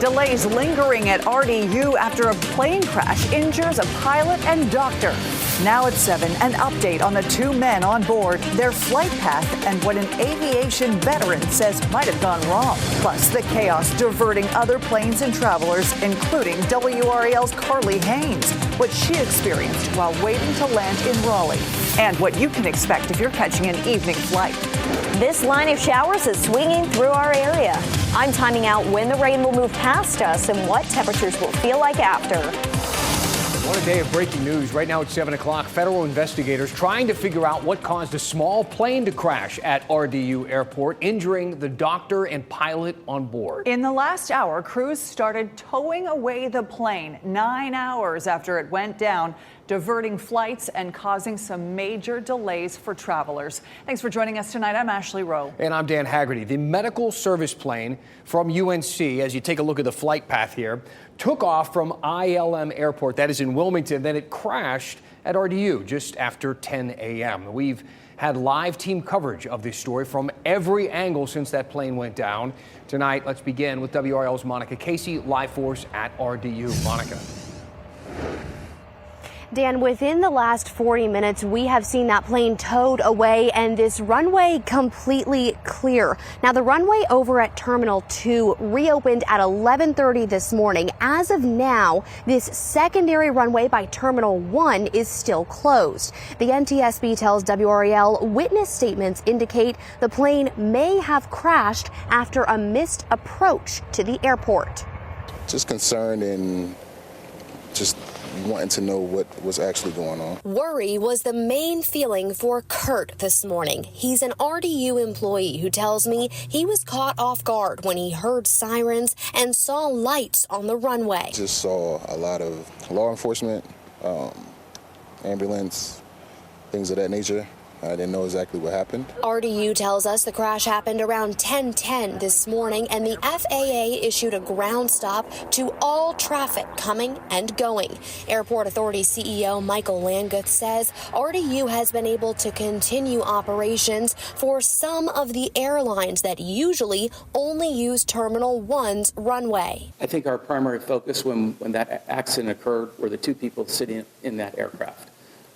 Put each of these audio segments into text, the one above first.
Delays lingering at RDU after a plane crash injures a pilot and doctor. Now at 7, an update on the 2 men on board, their flight path, and what an aviation veteran says might have gone wrong. Plus, the chaos diverting other planes and travelers, including WRAL's Carly Haynes, what she experienced while waiting to land in Raleigh, and what you can expect if you're catching an evening flight. This line of showers is swinging through our area. I'm timing out when the rain will move past us and what temperatures will feel like after. What a day of breaking news. Right now at 7 o'clock, federal investigators trying to figure out what caused a small plane to crash at RDU Airport, injuring the doctor and pilot on board. In the last hour, crews started towing away the plane 9 hours after it went down, diverting flights and causing some major delays for travelers. Thanks for joining us tonight. I'm Ashley Rowe. And I'm Dan Haggerty. The medical service plane from UNC, as you take a look at the flight path here, took off from ILM Airport, that is in Wilmington. Then it crashed at RDU just after 10 a.m. We've had live team coverage of this story from every angle since that plane went down. Tonight, let's begin with WRAL's Monica Casey, live for us at RDU. Monica. Dan, within the last 40 minutes, we have seen that plane towed away and this runway completely clear. Now, the runway over at Terminal 2 reopened at 11:30 this morning. As of now, this secondary runway by Terminal 1 is still closed. The NTSB tells WRAL witness statements indicate the plane may have crashed after a missed approach to the airport. Just concerned and just wanting to know what was actually going on. Worry was the main feeling for Kurt this morning. He's an RDU employee who tells me he was caught off guard when he heard sirens and saw lights on the runway. Just saw a lot of law enforcement, ambulance, things of that nature. I didn't know exactly what happened. RDU tells us the crash happened around 10:10 this morning, and the FAA issued a ground stop to all traffic coming and going. Airport Authority CEO Michael Landguth says RDU has been able to continue operations for some of the airlines that usually only use Terminal 1's runway. I think our primary focus when that accident occurred were the 2 people sitting in that aircraft.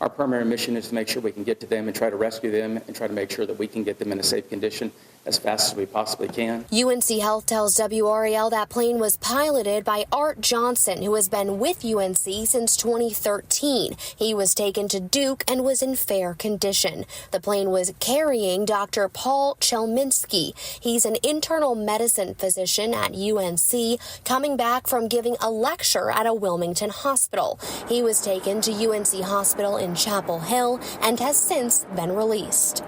Our primary mission is to make sure we can get to them and try to rescue them and try to make sure that we can get them in a safe condition as fast as we possibly can. UNC Health tells WRAL that plane was piloted by Art Johnson, who has been with UNC since 2013. He was taken to Duke and was in fair condition. The plane was carrying Dr. Paul Chelminsky. He's an internal medicine physician at UNC, coming back from giving a lecture at a Wilmington hospital. He was taken to UNC Hospital in Chapel Hill and has since been released.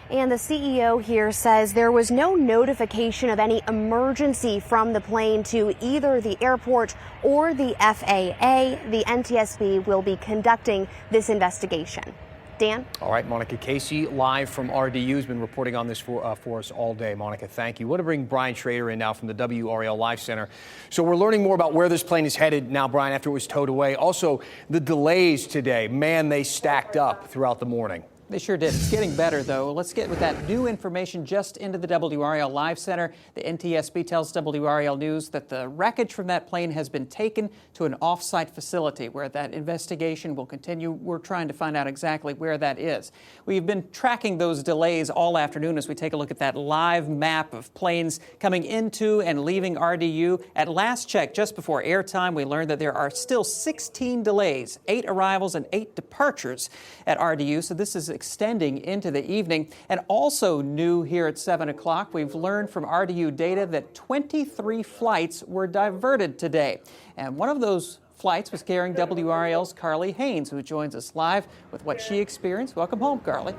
And the CEO here says there was no notification of any emergency from the plane to either the airport or the FAA. The NTSB will be conducting this investigation. Dan? All right, Monica Casey, live from RDU, has been reporting on this for us all day. Monica, thank you. I want to bring Brian Schrader in now from the WRAL Live Center. So we're learning more about where this plane is headed now, Brian, after it was towed away. Also, the delays today. Man, they stacked up throughout the morning. They sure did. It's getting better, though. Let's get with that new information just into the WRAL Live Center. The NTSB tells WRAL News that the wreckage from that plane has been taken to an off-site facility where that investigation will continue. We're trying to find out exactly where that is. We've been tracking those delays all afternoon as we take a look at that live map of planes coming into and leaving RDU. At last check, just before airtime, we learned that there are still 16 delays, 8 arrivals and 8 departures at RDU. So this is extending into the evening. And also new here at 7 o'clock, we've learned from RDU data that 23 flights were diverted today. And one of those flights was carrying WRAL's Carly Haynes, who joins us live with what she experienced. Welcome home, Carly.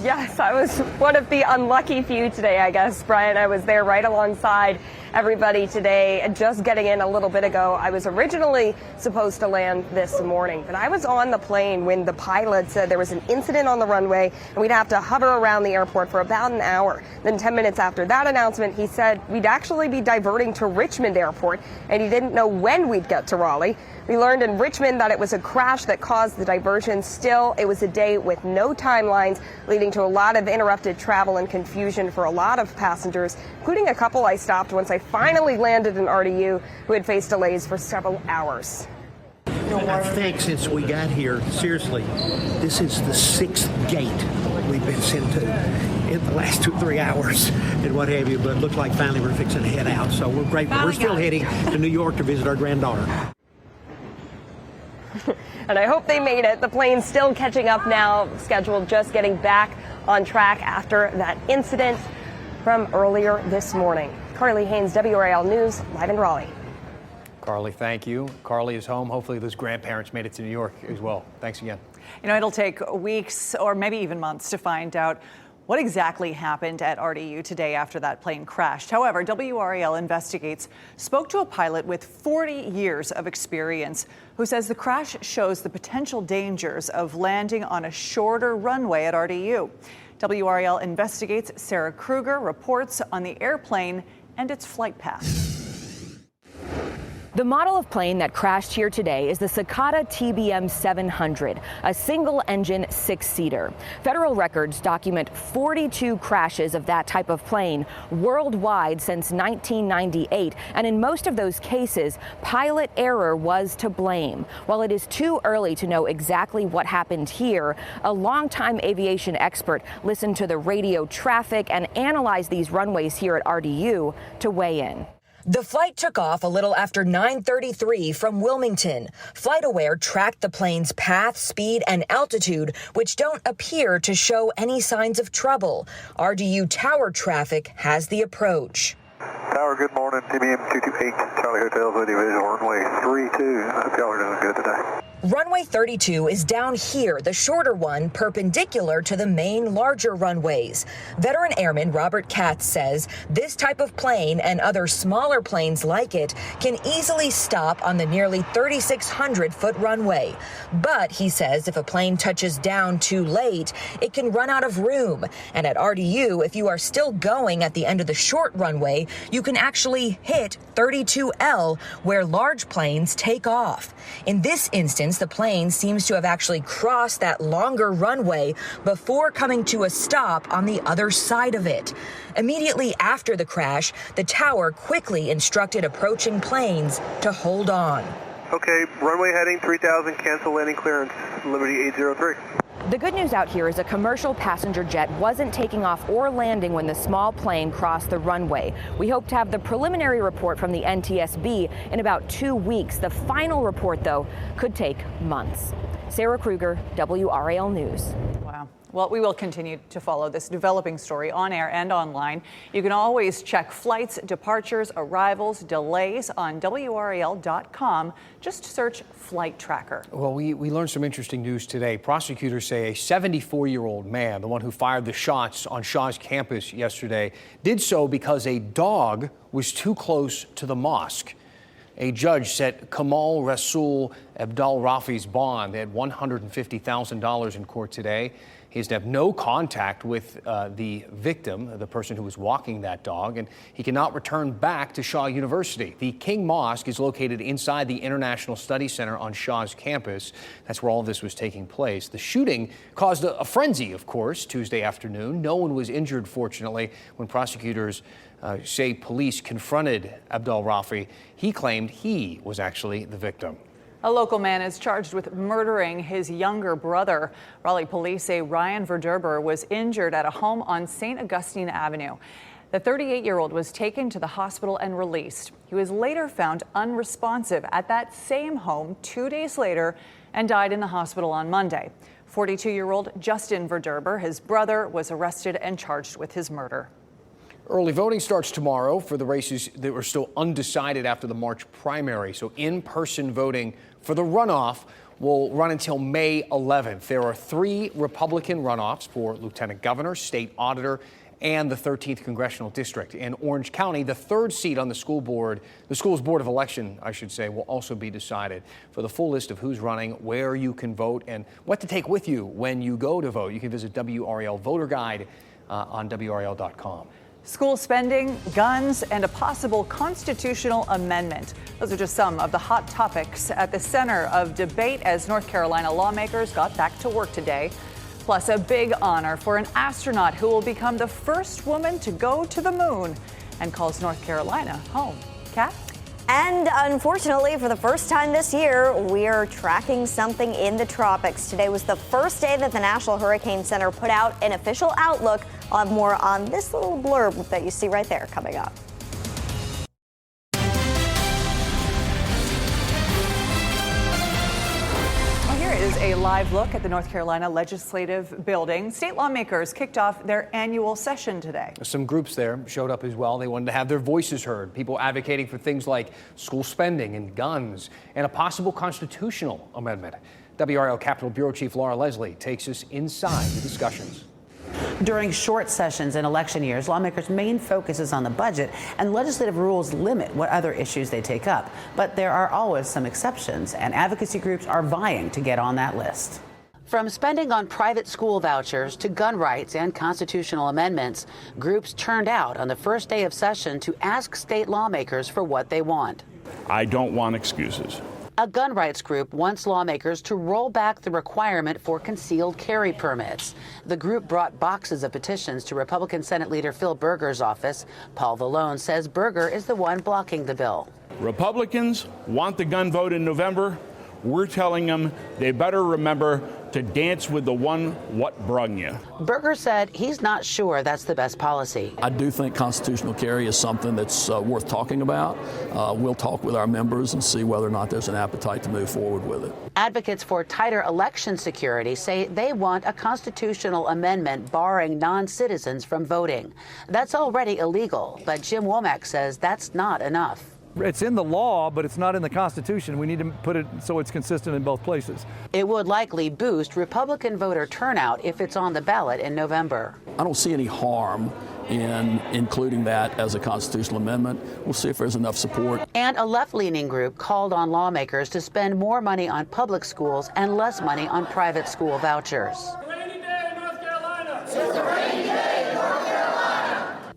Yes, I was one of the unlucky few today, I guess, Brian. I was there right alongside everybody today, just getting in a little bit ago. I was originally supposed to land this morning, but I was on the plane when the pilot said there was an incident on the runway and we'd have to hover around the airport for about an hour. Then 10 minutes after that announcement, he said we'd actually be diverting to Richmond Airport, and he didn't know when we'd get to Raleigh. We learned in Richmond that it was a crash that caused the diversion. Still, it was a day with no timelines, leading to a lot of interrupted travel and confusion for a lot of passengers, including a couple I stopped once I finally landed in RDU who had faced delays for several hours. I think since we got here, seriously, this is the 6th gate we've been sent to in the last 2-3 hours and what have you, but it looked like finally we're fixing to head out. So we're grateful. We're still heading to New York to visit our granddaughter. And I hope they made it. The plane's still catching up now, scheduled just getting back on track after that incident from earlier this morning. Carly Haynes, WRAL News, live in Raleigh. Carly, thank you. Carly is home. Hopefully those grandparents made it to New York as well. Thanks again. You know, it'll take weeks or maybe even months to find out what exactly happened at RDU today after that plane crashed. However, WRAL Investigates spoke to a pilot with 40 years of experience who says the crash shows the potential dangers of landing on a shorter runway at RDU. WRAL Investigates' Sarah Kruger reports on the airplane and its flight path. The model of plane that crashed here today is the Cicada TBM 700, a single-engine 6-seater. Federal records document 42 crashes of that type of plane worldwide since 1998, and in most of those cases, pilot error was to blame. While it is too early to know exactly what happened here, a longtime aviation expert listened to the radio traffic and analyzed these runways here at RDU to weigh in. The flight took off a little after 9:33 from Wilmington. FlightAware tracked the plane's path, speed, and altitude, which don't appear to show any signs of trouble. RDU tower traffic has the approach. Tower, good morning. TBM 228, Charlie Hotel, Video Visual, runway 32. I hope y'all are doing good today. Runway 32 is down here, the shorter one perpendicular to the main larger runways. Veteran airman Robert Katz says this type of plane and other smaller planes like it can easily stop on the nearly 3,600-foot runway. But he says if a plane touches down too late, it can run out of room. And at RDU, if you are still going at the end of the short runway, you can actually hit 32L, where large planes take off. In this instance, the plane seems to have actually crossed that longer runway before coming to a stop on the other side of it. Immediately after the crash, the tower quickly instructed approaching planes to hold on. Okay, runway heading 3000, cancel landing clearance, Liberty 803. The good news out here is a commercial passenger jet wasn't taking off or landing when the small plane crossed the runway. We hope to have the preliminary report from the NTSB in about 2 weeks. The final report, though, could take months. Sarah Kruger, WRAL News. Wow. Well, we will continue to follow this developing story on air and online. You can always check flights, departures, arrivals, delays on WRAL.com. Just search Flight Tracker. Well, we learned some interesting news today. Prosecutors say a 74-year-old man, the one who fired the shots on Shaw's campus yesterday, did so because a dog was too close to the mosque. A judge set Kamal Rasul Abdul Rafi's bond at $150,000 in court today. He is to have no contact with the victim, the person who was walking that dog, and he cannot return back to Shaw University. The King Mosque is located inside the International Study Center on Shaw's campus. That's where all of this was taking place. The shooting caused a frenzy, of course, Tuesday afternoon. No one was injured, fortunately, when prosecutors say police confronted Abdul Rafi. He claimed he was actually the victim. A local man is charged with murdering his younger brother. Raleigh police say Ryan Verderber was injured at a home on St. Augustine Avenue. The 38-year-old was taken to the hospital and released. He was later found unresponsive at that same home 2 days later and died in the hospital on Monday. 42-year-old Justin Verderber, his brother, was arrested and charged with his murder. Early voting starts tomorrow for the races that were still undecided after the March primary. So in-person voting for the runoff will run until May 11th. There are 3 Republican runoffs for lieutenant governor, state auditor, and the 13th congressional district. In Orange County, the 3rd seat on the school's board of election, I should say, will also be decided. For the full list of who's running, where you can vote, and what to take with you when you go to vote, you can visit WRAL Voter Guide on WRAL.com. School spending, guns, and a possible constitutional amendment. Those are just some of the hot topics at the center of debate as North Carolina lawmakers got back to work today. Plus, a big honor for an astronaut who will become the first woman to go to the moon and calls North Carolina home. Kat? And unfortunately, for the first time this year, we're tracking something in the tropics. Today was the first day that the National Hurricane Center put out an official outlook. I'll have more on this little blurb that you see right there coming up. Is a live look at the North Carolina Legislative Building. State lawmakers kicked off their annual session today. Some groups there showed up as well. They wanted to have their voices heard. People advocating for things like school spending and guns and a possible constitutional amendment. WRAL Capitol Bureau Chief Laura Leslie takes us inside the discussions. During short sessions in election years, lawmakers' main focus is on the budget, and legislative rules limit what other issues they take up. But there are always some exceptions, and advocacy groups are vying to get on that list. From spending on private school vouchers to gun rights and constitutional amendments, groups turned out on the first day of session to ask state lawmakers for what they want. I don't want excuses. A gun rights group wants lawmakers to roll back the requirement for concealed carry permits. The group brought boxes of petitions to Republican Senate Leader Phil Berger's office. Paul Vallone says Berger is the one blocking the bill. Republicans want the gun vote in November. We're telling them they better remember to dance with the one what brung you. Berger said he's not sure that's the best policy. I do think constitutional carry is something that's worth talking about. We'll talk with our members and see whether or not there's an appetite to move forward with it. Advocates for tighter election security say they want a constitutional amendment barring non-citizens from voting. That's already illegal, but Jim Womack says that's not enough. It's in the law, but it's not in the Constitution. We need to put it so it's consistent in both places. It would likely boost Republican voter turnout if it's on the ballot in November. I don't see any harm in including that as a constitutional amendment. We'll see if there's enough support. And a left-leaning group called on lawmakers to spend more money on public schools and less money on private school vouchers. Rainy day in North Carolina. It's a rainy day in North Carolina.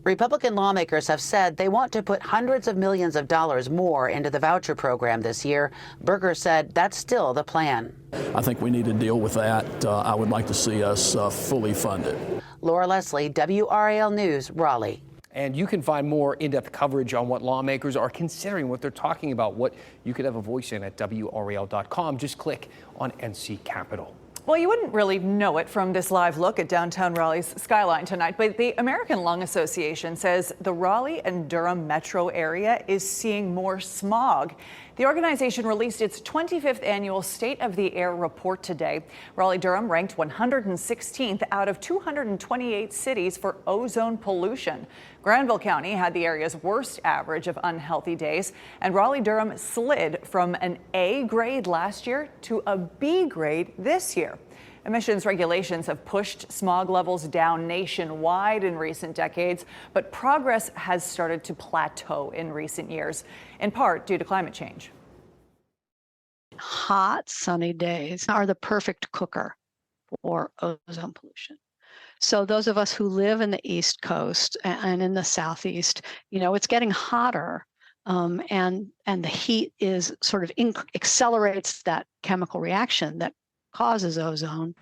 Republican lawmakers have said they want to put hundreds of millions of dollars more into the voucher program this year. Berger said that's still the plan. I think we need to deal with that. I would like to see us fully fund it. Laura Leslie, WRAL News, Raleigh. And you can find more in-depth coverage on what lawmakers are considering, what they're talking about, what you could have a voice in at WRAL.com. Just click on NC Capitol. Well, you wouldn't really know it from this live look at downtown Raleigh's skyline tonight, but the American Lung Association says the Raleigh and Durham metro area is seeing more smog. The organization released its 25th annual State of the Air report today. Raleigh-Durham ranked 116th out of 228 cities for ozone pollution. Granville County had the area's worst average of unhealthy days, and Raleigh-Durham slid from an A grade last year to a B grade this year. Emissions regulations have pushed smog levels down nationwide in recent decades, but progress has started to plateau in recent years, in part due to climate change. Hot, sunny days are the perfect cooker for ozone pollution. So those of us who live in the East Coast and in the Southeast, you know, it's getting hotter, and the heat is sort of accelerates that chemical reaction that causes ozone.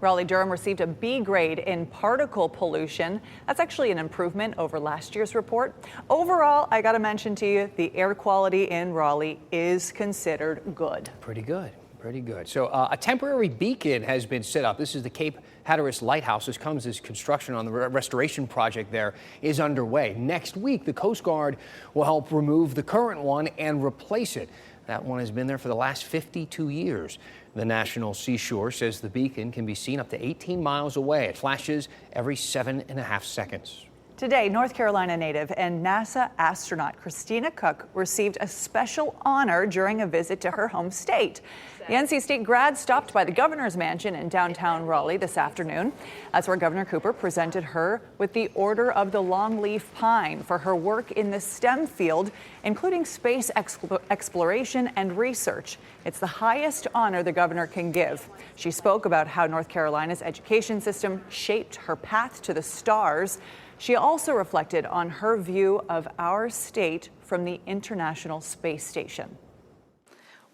Raleigh-Durham received a B grade in particle pollution. That's actually an improvement over last year's report. Overall, I got to mention to you, the air quality in Raleigh is considered good. Pretty good. Pretty good. So a temporary beacon has been set up. This is the Cape Hatteras Lighthouse. This comes as construction on the restoration project there is underway. Next week, the Coast Guard will help remove the current one and replace it. That one has been there for the last 52 years. The National Seashore says the beacon can be seen up to 18 miles away. It flashes every 7.5 seconds. Today, North Carolina native and NASA astronaut Christina Cook received a special honor during a visit to her home state. The NC State grad stopped by the governor's mansion in downtown Raleigh this afternoon. That's where Governor Cooper presented her with the Order of the Longleaf Pine for her work in the STEM field, including space exploration and research. It's the highest honor the governor can give. She spoke about how North Carolina's education system shaped her path to the stars. She also reflected on her view of our state from the International Space Station.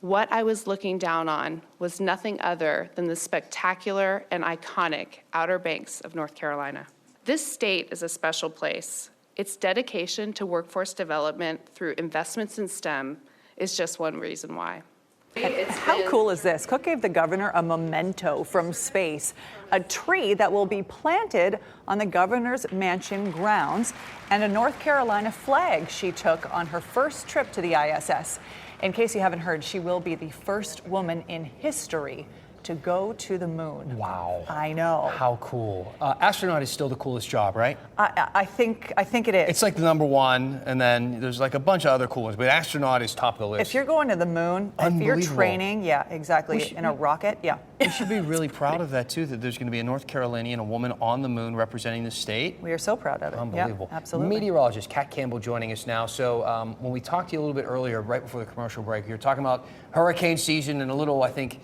What I was looking down on was nothing other than the spectacular and iconic Outer Banks of North Carolina. This state is a special place. Its dedication to workforce development through investments in STEM is just one reason why. How cool is this? Cook gave the governor a memento from space, a tree that will be planted on the governor's mansion grounds, and a North Carolina flag she took on her first trip to the ISS. In case you haven't heard, she will be the first woman in history to go to the moon. Wow. I know. How cool. Astronaut is still the coolest job, right? I think it is. It's like the number one, and then there's like a bunch of other cool ones, but astronaut is top of the list. If you're going to the moon, if you're training, yeah, exactly, in a rocket, yeah. We should be really proud of that, too, that there's going to be a North Carolinian, a woman on the moon representing the state. We are so proud of it. Unbelievable. Yeah, absolutely. Meteorologist Kat Campbell joining us now. So when we talked to you a little bit earlier, right before the commercial break, you were talking about hurricane season and a little, I think,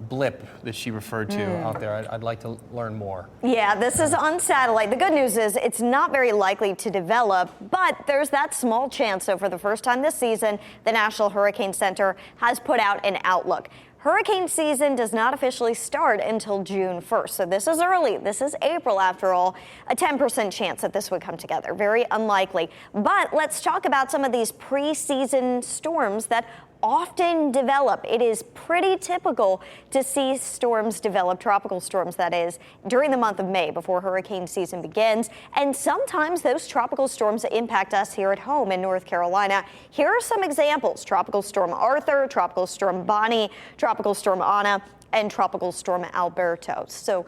blip that she referred to out there. I'd like to learn more. Yeah, this is on satellite. The good news is it's not very likely to develop, but there's that small chance. So for the first time this season, the National Hurricane Center has put out an outlook. Hurricane season does not officially start until June 1st. So this is early. This is April, after all. A 10% chance that this would come together. Very unlikely. But let's talk about some of these preseason storms that often develop. It is pretty typical to see storms develop, tropical storms that is, during the month of May before hurricane season begins. And sometimes those tropical storms impact us here at home in North Carolina. Here are some examples: Tropical Storm Arthur, Tropical Storm Bonnie, Tropical Storm Anna, and Tropical Storm Alberto. So,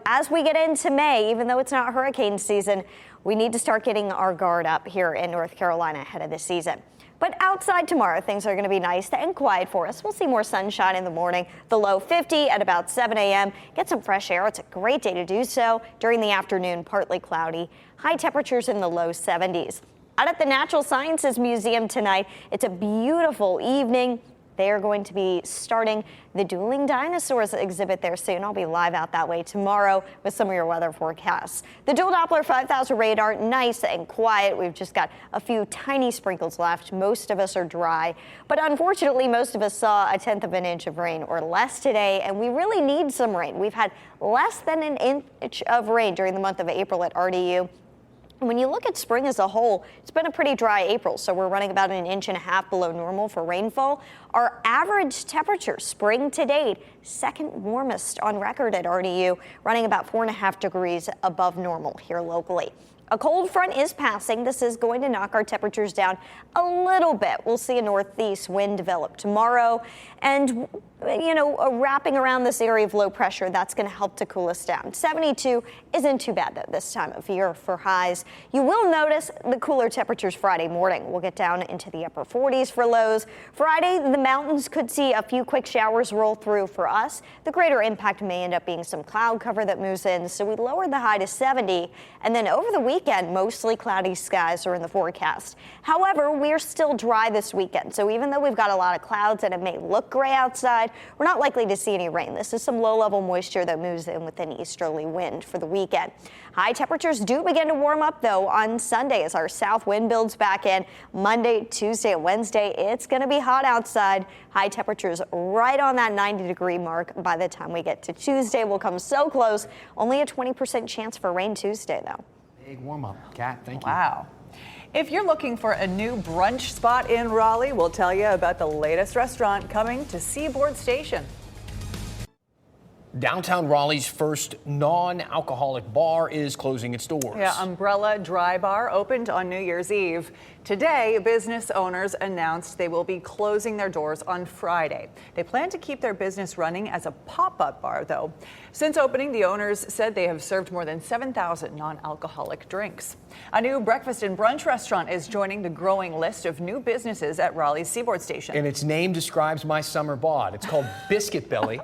as we get into May, even though it's not hurricane season, we need to start getting our guard up here in North Carolina ahead of this season. But outside tomorrow, things are going to be nice and quiet for us. We'll see more sunshine in the morning, the low 50 at about 7 a.m. Get some fresh air. It's a great day to do so. During the afternoon, partly cloudy. High temperatures in the low 70s. Out at the Natural Sciences Museum tonight, it's a beautiful evening. They are going to be starting the Dueling Dinosaurs exhibit there soon. I'll be live out that way tomorrow with some of your weather forecasts. The dual Doppler 5000 radar, nice and quiet. We've just got a few tiny sprinkles left. Most of us are dry, but unfortunately, most of us saw 1/10 of an inch of rain or less today, and we really need some rain. We've had less than an inch of rain during the month of April at RDU. When you look at spring as a whole, it's been a pretty dry April, so we're running about 1.5 inches below normal for rainfall. Our average temperature, spring to date, second warmest on record at RDU, running about 4.5 degrees above normal here locally. A cold front is passing. This is going to knock our temperatures down a little bit. We'll see a northeast wind develop tomorrow. And, wrapping around this area of low pressure, that's going to help to cool us down. 72 isn't too bad, though, this time of year for highs. You will notice the cooler temperatures Friday morning. We'll get down into the upper 40s for lows. Friday, the mountains could see a few quick showers roll through for us. The greater impact may end up being some cloud cover that moves in, so we lowered the high to 70. And then over the weekend, mostly cloudy skies are in the forecast. However, we're still dry this weekend, so even though we've got a lot of clouds and it may look gray outside, we're not likely to see any rain. This is some low-level moisture that moves in with an easterly wind for the weekend. High temperatures do begin to warm up, though, on Sunday as our south wind builds back in. Monday, Tuesday, and Wednesday, it's going to be hot outside. High temperatures right on that 90-degree mark. By the time we get to Tuesday, we'll come so close. Only a 20% chance for rain Tuesday, though. Big warm-up. Kat, thank you. Wow. If you're looking for a new brunch spot in Raleigh, we'll tell you about the latest restaurant coming to Seaboard Station. Downtown Raleigh's first non-alcoholic bar is closing its doors. Yeah, Umbrella Dry Bar opened on New Year's Eve. Today, business owners announced they will be closing their doors on Friday. They plan to keep their business running as a pop-up bar, though. Since opening, the owners said they have served more than 7,000 non-alcoholic drinks. A new breakfast and brunch restaurant is joining the growing list of new businesses at Raleigh's Seaboard Station. And its name describes my summer bod. It's called Biscuit Belly.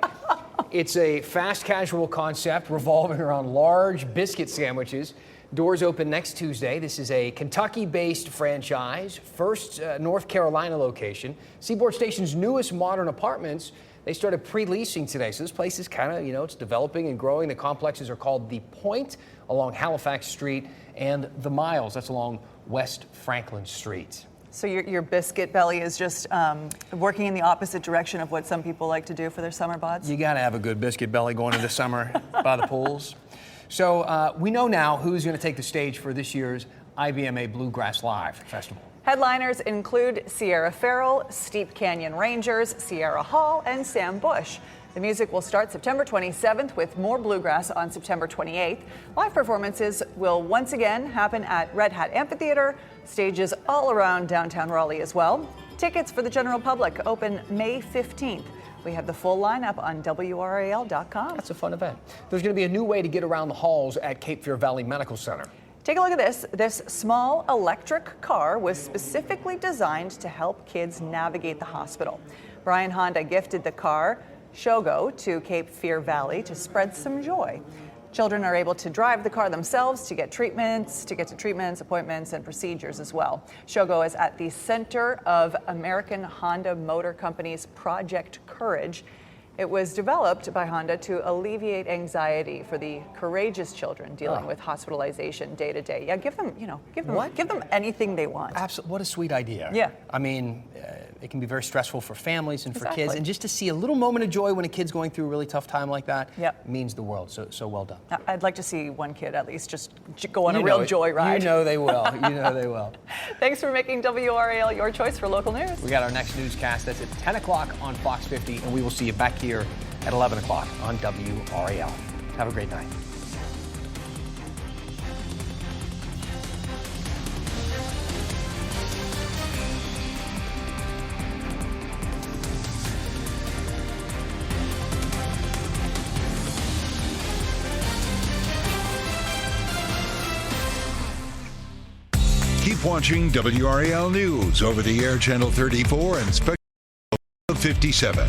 It's a fast casual concept revolving around large biscuit sandwiches. Doors open next Tuesday. This is a Kentucky-based franchise, first North Carolina location. Seaboard Station's newest modern apartments, they started pre-leasing today. So this place is kind of, it's developing and growing. The complexes are called The Point along Halifax Street and The Miles. That's along West Franklin Street. So your biscuit belly is just working in the opposite direction of what some people like to do for their summer bods? You got to have a good biscuit belly going into summer by the pools. So we know now who's going to take the stage for this year's IBMA Bluegrass Live Festival. Headliners include Sierra Farrell, Steep Canyon Rangers, Sierra Hall, and Sam Bush. The music will start September 27th with more bluegrass on September 28th. Live performances will once again happen at Red Hat Amphitheater, stages all around downtown Raleigh as well. Tickets for the general public open May 15th. We have the full lineup on WRAL.com. That's a fun event. There's going to be a new way to get around the halls at Cape Fear Valley Medical Center. Take a look at this. This small electric car was specifically designed to help kids navigate the hospital. Brian Honda gifted the car Shogo to Cape Fear Valley to spread some joy. Children are able to drive the car themselves to get to treatments, appointments, and procedures as well. Shogo is at the center of American Honda Motor Company's Project Courage. It was developed by Honda to alleviate anxiety for the courageous children dealing with hospitalization day to day. Yeah, give them anything they want. Absolutely, what a sweet idea. Yeah. I mean, it can be very stressful for families and for kids, and just to see a little moment of joy when a kid's going through a really tough time like that means the world. So well done. I'd like to see one kid at least just go on a real joy ride. You know they will. You know they will. Thanks for making WRAL your choice for local news. We got our next newscast. That's at 10 o'clock on Fox 50, and we will see you back here at 11 o'clock on WRAL. Have a great night. Keep watching WRAL News over the air channel 34 and Spectrum 57.